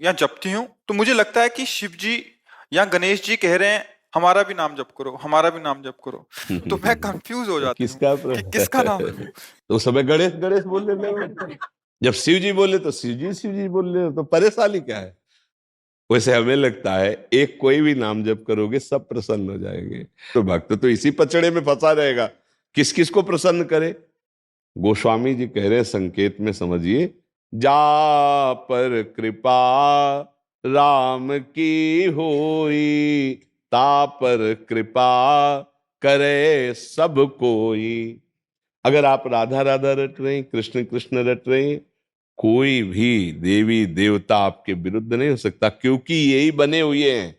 या जपती हूँ तो मुझे लगता है कि शिव जी या गणेश जी कह रहे हैं हमारा भी नाम जप करो, हमारा भी नाम जप करो। तो मैं कंफ्यूज हो जाती हूँ किसका कि किसका नाम लूं। तो उस समय गणेश गणेश बोल रहे थे, जब शिव जी बोले तो शिव जी बोल रहे हो, तो परेशानी क्या है? वैसे हमें लगता है एक कोई भी नाम जप करोगे सब प्रसन्न हो जाएंगे। तो भक्त तो इसी पचड़े में फंसा रहेगा, किस किस को प्रसन्न करे। गोस्वामी जी कह रहे संकेत में समझिए, जा पर कृपा राम की होई, ता पर कृपा करे सब कोई। अगर आप राधा राधा रट रहे हैं, कृष्ण कृष्ण रट रहे हैं, कोई भी देवी देवता आपके विरुद्ध नहीं हो सकता, क्योंकि यही बने हुए हैं,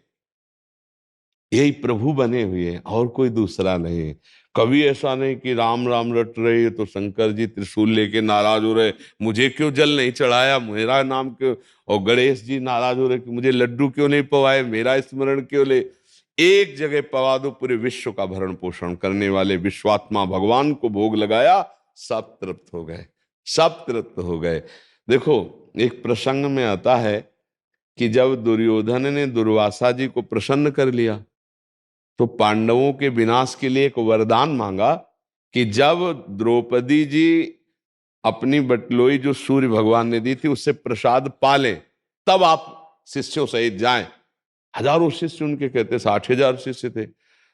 यही प्रभु बने हुए हैं, और कोई दूसरा नहीं है। कभी ऐसा नहीं कि राम राम रट रहे हैं तो शंकर जी त्रिशूल लेके नाराज हो रहे, मुझे क्यों जल नहीं चढ़ाया, मेरा नाम क्यों, और गणेश जी नाराज हो रहे कि मुझे लड्डू क्यों नहीं पवाए, मेरा स्मरण क्यों ले। एक जगह पवा दो, पूरे विश्व का भरण पोषण करने वाले विश्वात्मा भगवान को भोग लगाया, सब तृप्त हो गए, सब तृप्त हो गए। देखो, एक प्रसंग में आता है कि जब दुर्योधन ने दुर्वासा जी को प्रसन्न कर लिया, तो पांडवों के विनाश के लिए एक वरदान मांगा कि जब द्रौपदी जी अपनी बटलोई जो सूर्य भगवान ने दी थी उससे प्रसाद पालें, तब आप शिष्यों सहित जाएं। हजारों शिष्य उनके, कहते 60,000 शिष्य थे,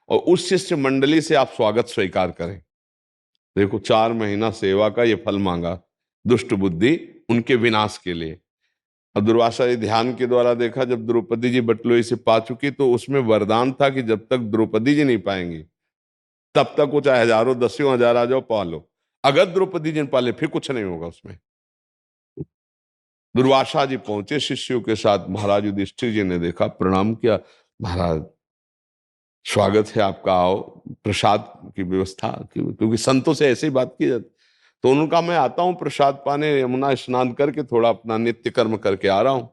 और उस शिष्य मंडली से आप स्वागत स्वीकार करें। देखो, 4 महीना सेवा का ये फल मांगा, दुष्ट बुद्धि उनके विनाश के लिए। और दुर्वासा जी ध्यान के द्वारा देखा, जब द्रौपदी जी बटलोई से पा चुकी तो उसमें वरदान था कि जब तक द्रौपदी जी नहीं पाएंगी तब तक वो चाहे हजारों दसियों हजार आ जाओ, पा लो। अगर द्रौपदी जी ने पाले फिर कुछ नहीं होगा उसमें। दुर्वासा जी पहुंचे शिष्यों के साथ, महाराज युधिष्ठिर जी ने देखा, प्रणाम किया, महाराज स्वागत है आपका, आओ, प्रसाद की व्यवस्था, क्योंकि संतों से ऐसे ही बात की जाती। तो उन्होंने कहा, मैं आता हूं प्रसाद पाने, यमुना स्नान करके थोड़ा अपना नित्य कर्म करके आ रहा हूं।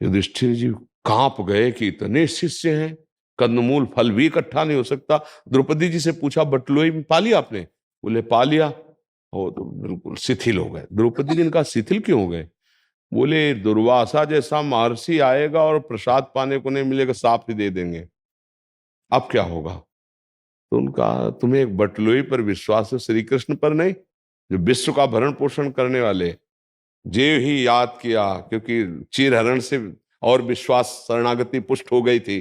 युधिष्ठिर जी कांप गए कि इतने शिष्य हैं, कंदमूल फल भी इकट्ठा नहीं हो सकता। द्रौपदी जी से पूछा, बटलोई में पा लिया आपने? बोले पा लिया। हो तो बिल्कुल शिथिल हो गए। द्रौपदी जी ने कहा, शिथिल क्यों हो गए? बोले, दुर्वासा जैसा महर्षि आएगा और प्रसाद पाने को नहीं मिलेगा, साफ ही दे देंगे, अब क्या होगा? तो उनका, तुम्हें एक बटलोई पर विश्वास है, श्री कृष्ण पर नहीं, जो विश्व का भरण पोषण करने वाले। जे ही याद किया, क्योंकि चीरहरण से और विश्वास शरणागति पुष्ट हो गई थी।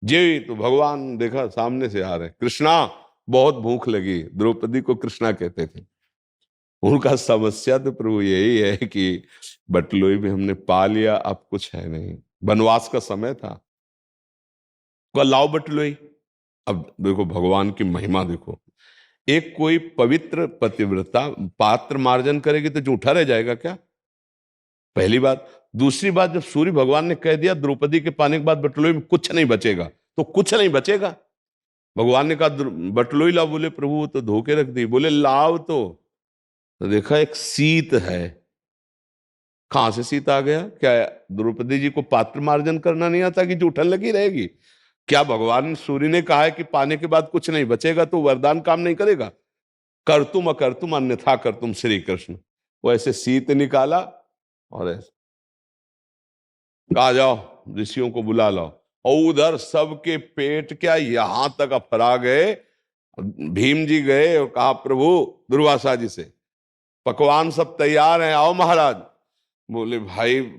जे तो भगवान देखा सामने से आ रहे, कृष्णा बहुत भूख लगी, द्रौपदी को कृष्णा कहते थे। उनका समस्या तो प्रभु यही है कि बटलोई भी हमने पा लिया, अब कुछ है नहीं, वनवास का समय था, लाओ बटलोई। अब देखो भगवान की महिमा देखो, एक कोई पवित्र पतिव्रता पात्र मार्जन करेगी तो जूठा रह जाएगा क्या? पहली बात। दूसरी बात, जब सूर्य भगवान ने कह दिया द्रौपदी के पाने के बाद बटलोई में कुछ नहीं बचेगा, तो कुछ नहीं बचेगा। भगवान ने कहा बटलोई लाओ, बोले प्रभु वो तो धोके रख दी। बोले लाओ तो देखा एक शीत है। कहां से शीत आ गया? क्या द्रौपदी जी को पात्र मार्जन करना नहीं आता कि जूठन लगी रहेगी? क्या भगवान सूर्य ने कहा है कि पाने के बाद कुछ नहीं बचेगा तो वरदान काम नहीं करेगा? कर तुम अकर तुम अन्यथा कर तुम श्री कृष्ण। वो ऐसे शीत निकाला और ऐसे कहा, जाओ ऋषियों को बुला लाओ। और उधर सबके पेट क्या यहां तक अफरा गए। भीम जी गए और कहा, प्रभु दुर्वासा जी से, पकवान सब तैयार हैं, आओ महाराज। बोले, भाई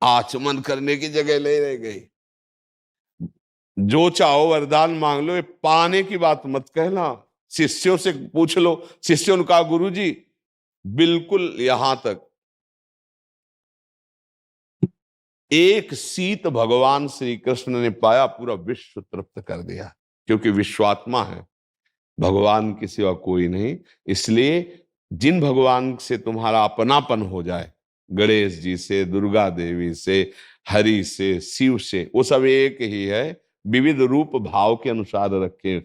आचमन करने की जगह ले रह गई, जो चाहो वरदान मांग लो, ये पाने की बात मत कहना, शिष्यों से पूछ लो। शिष्यों ने कहा, गुरु जी बिल्कुल यहां तक। एक शीत भगवान श्री कृष्ण ने पाया, पूरा विश्व तृप्त कर दिया, क्योंकि विश्वात्मा है, भगवान की सिवा कोई नहीं। इसलिए जिन भगवान से तुम्हारा अपनापन हो जाए, गणेश जी से, दुर्गा देवी से, हरि से, शिव से, वो सब एक ही है, विविध रूप भाव के अनुसार रखे।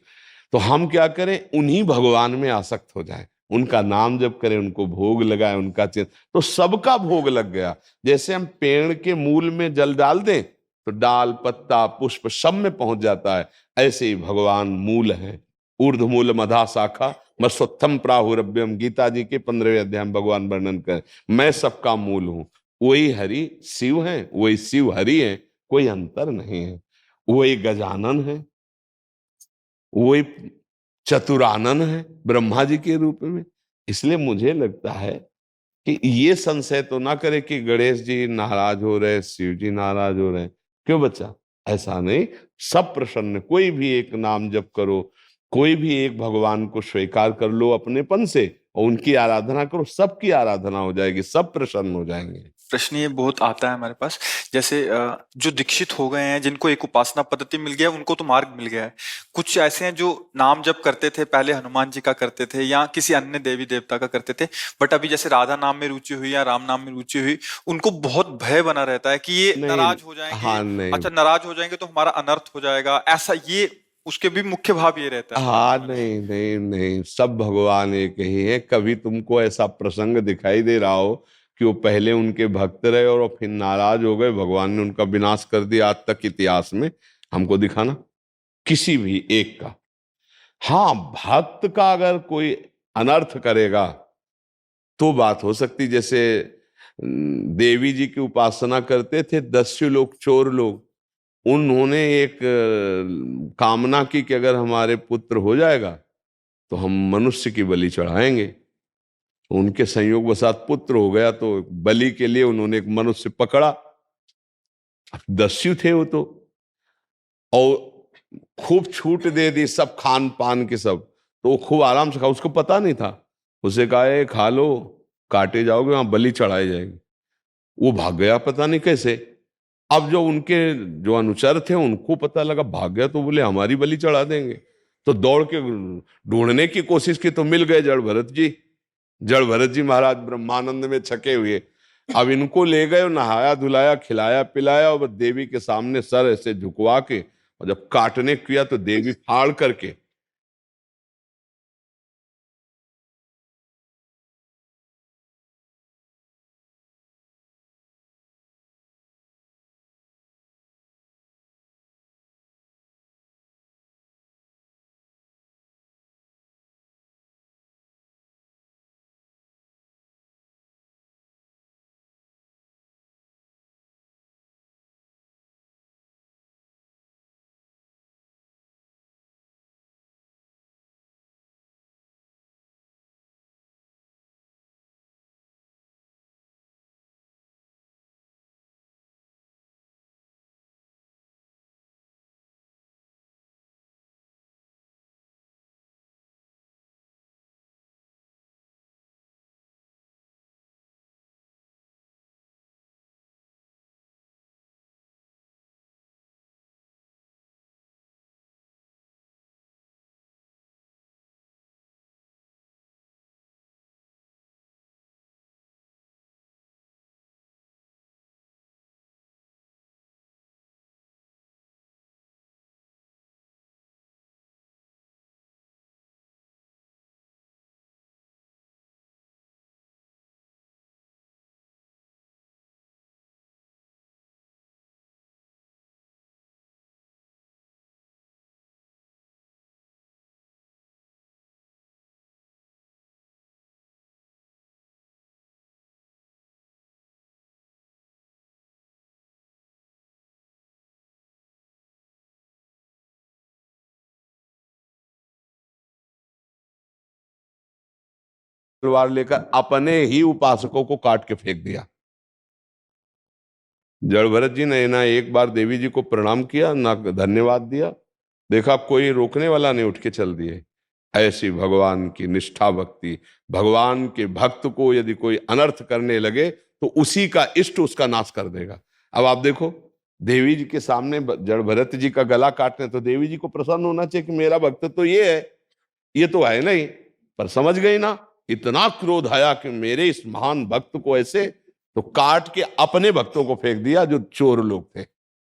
तो हम क्या करें, उन्हीं भगवान में आसक्त हो जाएं, उनका नाम जप करें, उनको भोग लगाएं, उनका चिंतन, तो सबका भोग लग गया। जैसे हम पेड़ के मूल में जल डाल दें तो डाल, पत्ता, पुष्प सब में पहुंच जाता है, ऐसे ही भगवान मूल है। ऊर्ध्वमूल मधा शाखा मत्स्वत्थम प्राहुरभ्यम, गीता जी के 15वें अध्याय में भगवान वर्णन करें, मैं सबका मूल हूं। वही हरि शिव हैं, वही शिव हरि हैं, कोई अंतर नहीं है। वही गजानन है, वही चतुरानन है ब्रह्मा जी के रूप में। इसलिए मुझे लगता है कि ये संशय तो ना करे कि गणेश जी नाराज हो रहे, शिव जी नाराज हो रहे। क्यों बच्चा? ऐसा नहीं, सब प्रसन्न। कोई भी एक नाम जप करो, कोई भी एक भगवान को स्वीकार कर लो अपनेपन से और उनकी आराधना करो, सबकी आराधना हो जाएगी, सब प्रसन्न हो जाएंगे। प्रश्न ये बहुत आता है हमारे पास, जैसे जो दीक्षित हो गए हैं, जिनको एक उपासना पद्धति मिल गया, उनको तो मार्ग मिल गया है। कुछ ऐसे हैं जो नाम जप करते थे, पहले हनुमान जी का करते थे या किसी अन्य देवी देवता का करते थे, बट अभी जैसे राधा नाम में रुचि हुई या राम नाम में रुचि हुई, उनको बहुत भय बना रहता है कि ये नहीं, नाराज हो जाएंगे। हाँ नहीं, अच्छा, नाराज हो जाएंगे तो हमारा अनर्थ हो जाएगा, ऐसा ये उसके भी मुख्य भाव ये रहता है। हाँ नहीं नहीं नहीं, सब भगवान एक ही है। कभी तुमको ऐसा प्रसंग दिखाई दे रहा हो कि वो पहले उनके भक्त रहे और फिर नाराज हो गए, भगवान ने उनका विनाश कर दिया, आज तक इतिहास में हमको दिखाना किसी भी एक का। हाँ, भक्त का अगर कोई अनर्थ करेगा तो बात हो सकती। जैसे देवी जी की उपासना करते थे दस्यु लोग, चोर लोग, उन्होंने एक कामना की कि अगर हमारे पुत्र हो जाएगा तो हम मनुष्य की बलि चढ़ाएंगे। उनके संयोग वसात पुत्र हो गया तो बलि के लिए उन्होंने एक मनुष्य पकड़ा। दस्यु थे वो तो, और खूब छूट दे दी सब खान पान के सब, तो वो खूब आराम से खा, उसको पता नहीं था। उसे कहा "ए, खा लो, काटे जाओगे, वहां बलि चढ़ाई जाएगी"। वो भाग गया पता नहीं कैसे। अब जो उनके जो अनुचर थे उनको पता लगा, भाग गया, तो बोले हमारी बलि चढ़ा देंगे। तो दौड़ के ढूंढने की कोशिश की तो मिल गए जड़ भरत जी। जड़ भरत जी महाराज ब्रह्मानंद में छके हुए। अब इनको ले गए, नहाया धुलाया, खिलाया पिलाया, और देवी के सामने सर ऐसे झुकवा के, और जब काटने किया तो देवी फाड़ करके तलवार लेकर अपने ही उपासकों को काट के फेंक दिया। जड़ भरत जी ने ना एक बार देवी जी को प्रणाम किया, ना धन्यवाद दिया। देखा कोई रोकने वाला नहीं, उठ के चल दिए। ऐसी भगवान की निष्ठा भक्ति। भगवान के भक्त को यदि कोई अनर्थ करने लगे तो उसी का इष्ट उसका नाश कर देगा। अब आप देखो, देवी जी के सामने जड़ भरत जी का गला काटने, तो देवी जी को प्रसन्न होना चाहिए कि मेरा भक्त तो ये है, ये तो है नहीं। पर समझ गई ना, इतना क्रोध आया कि मेरे इस महान भक्त को ऐसे, तो काट के अपने भक्तों को फेंक दिया जो चोर लोग थे।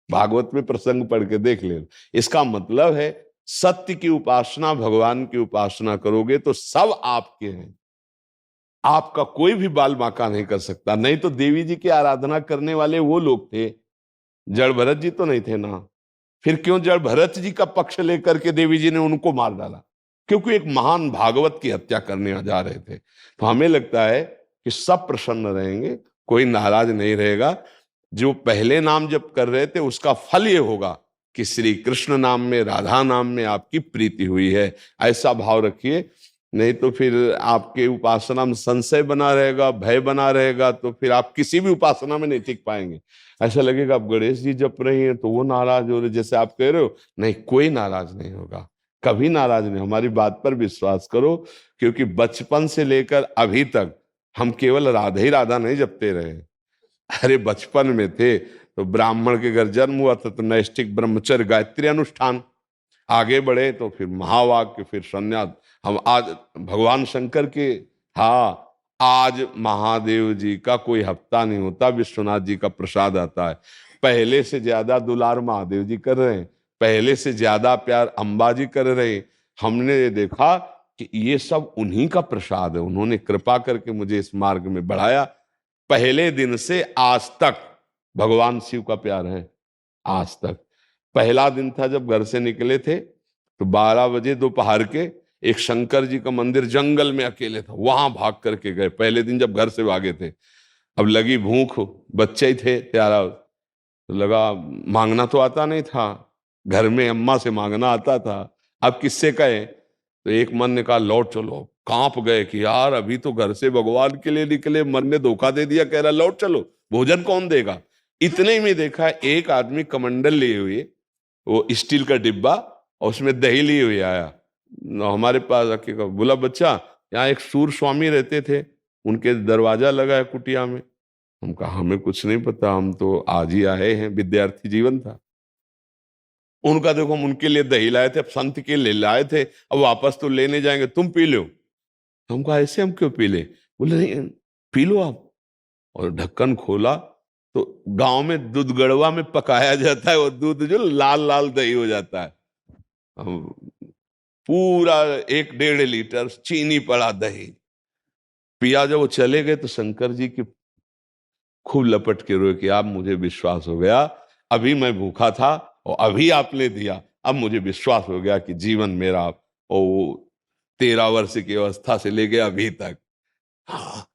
भागवत में प्रसंग पढ़ के देख ले। इसका मतलब है सत्य की उपासना, भगवान की उपासना करोगे तो सब आपके हैं, आपका कोई भी बाल बांका नहीं कर सकता। नहीं तो देवी जी की आराधना करने वाले वो लोग थे, जड़ भरत जी तो नहीं थे ना। फिर क्यों जड़ भरत जी का पक्ष लेकर के देवी जी ने उनको मार डाला? क्योंकि एक महान भागवत की हत्या करने जा रहे थे। तो हमें लगता है कि सब प्रसन्न रहेंगे कोई नाराज नहीं रहेगा। जो पहले नाम जप कर रहे थे उसका फल ये होगा कि श्री कृष्ण नाम में, राधा नाम में आपकी प्रीति हुई है, ऐसा भाव रखिए। नहीं तो फिर आपके उपासना में संशय बना रहेगा, भय बना रहेगा, तो फिर आप किसी भी उपासना में नहीं टिक पाएंगे। ऐसा लगेगा आप गणेश जी जप रही हैं तो वो नाराज हो रहे, जैसे आप कह रहे हो। नहीं, कोई नाराज नहीं होगा, कभी नाराज नहीं। हमारी बात पर विश्वास करो, क्योंकि बचपन से लेकर अभी तक हम केवल राधा ही राधा नहीं जपते रहे। अरे बचपन में थे तो ब्राह्मण के घर जन्म हुआ था तो नैष्ठिक ब्रह्मचर्य गायत्री अनुष्ठान, आगे बढ़े तो फिर महावाक्य, फिर संन्यास। हम आज भगवान शंकर के, हाँ, आज महादेव जी का कोई हफ्ता नहीं होता, विश्वनाथ जी का प्रसाद आता है। पहले से ज्यादा दुलार महादेव जी कर रहे हैं, पहले से ज्यादा प्यार अंबा जी कर रहे हैं। हमने ये देखा कि ये सब उन्हीं का प्रसाद है, उन्होंने कृपा करके मुझे इस मार्ग में बढ़ाया। पहले दिन से आज तक भगवान शिव का प्यार है, आज तक। पहला दिन था जब घर से निकले थे तो 12 बजे दोपहर के एक शंकर जी का मंदिर जंगल में अकेले था, वहां भाग करके गए। पहले दिन जब घर से भागे थे, अब लगी भूख, बच्चे ही थे त्यारा, तो लगा मांगना तो आता नहीं था, घर में अम्मा से मांगना आता था, अब किससे कहे। तो एक मन ने कहा लौट चलो। कांप गए कि यार अभी तो घर से भगवान के लिए निकले, मन ने धोखा दे दिया, कह रहा लौट चलो, भोजन कौन देगा। इतने में देखा एक आदमी कमंडल लिए हुए, वो स्टील का डिब्बा और उसमें दही लिए हुए आया। हमारे पास आके कहा, बोला बच्चा यहाँ एक सूर स्वामी रहते थे, उनके दरवाजा लगा है कुटिया में। हम कहा हमें कुछ नहीं पता, हम तो आज ही आए हैं, विद्यार्थी जीवन था। उनका देखो हम उनके लिए दही लाए थे, अब संत के लिए लाए थे, अब वापस तो लेने जाएंगे, तुम पी लो। हम कहा ऐसे हम क्यों पी ले। बोले नहीं पी लो आप। और ढक्कन खोला तो गांव में दूध गड़वा में पकाया जाता है, वो दूध जो लाल लाल दही हो जाता है। पूरा 1-1.5 लीटर चीनी पड़ा दही पिया। जब वो चले गए तो शंकर जी की खूब लपट के रोए कि आप, मुझे विश्वास हो गया, अभी मैं भूखा था और अभी आपने दिया, अब मुझे विश्वास हो गया कि जीवन मेरा, और 13 वर्ष की अवस्था से ले गया अभी तक। हाँ,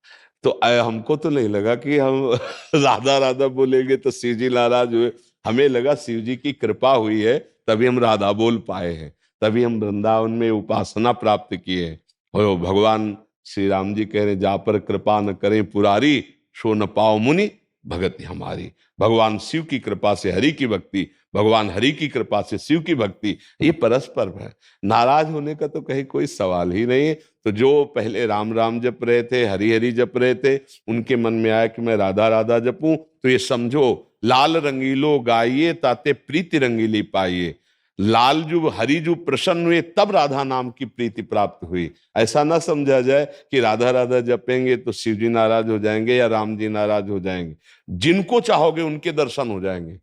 तो हमको तो नहीं लगा कि हम राधा राधा बोलेंगे तो शिव जी नाराज हुए। हमें लगा शिव जी की कृपा हुई है तभी हम राधा बोल पाए हैं, तभी हम वृंदावन में उपासना प्राप्त किए हैं। और भगवान श्री राम जी कह रहे, जा पर कृपा न करें पुरारी, सो न पाओ मुनि भगति हमारी। भगवान शिव की कृपा से हरि की भक्ति, भगवान हरि की कृपा से शिव की भक्ति, ये परस्पर है। नाराज होने का तो कहीं कोई सवाल ही नहीं है। तो जो पहले राम राम जप रहे थे, हरि हरि जप रहे थे, उनके मन में आया कि मैं राधा राधा जपूं, तो ये समझो लाल रंगीलो गाइए ताते प्रीति रंगीली पाइए। लाल जो हरि जो प्रसन्न हुए तब राधा नाम की प्रीति प्राप्त हुई। ऐसा ना समझा जाए कि राधा राधा जपेंगे तो शिव जी नाराज हो जाएंगे या राम जी नाराज हो जाएंगे। जिनको चाहोगे उनके दर्शन हो जाएंगे।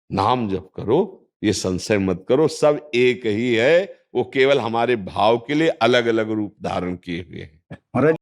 नाम जप करो, ये संशय मत करो, सब एक ही है, वो केवल हमारे भाव के लिए अलग अलग रूप धारण किए हुए हैं।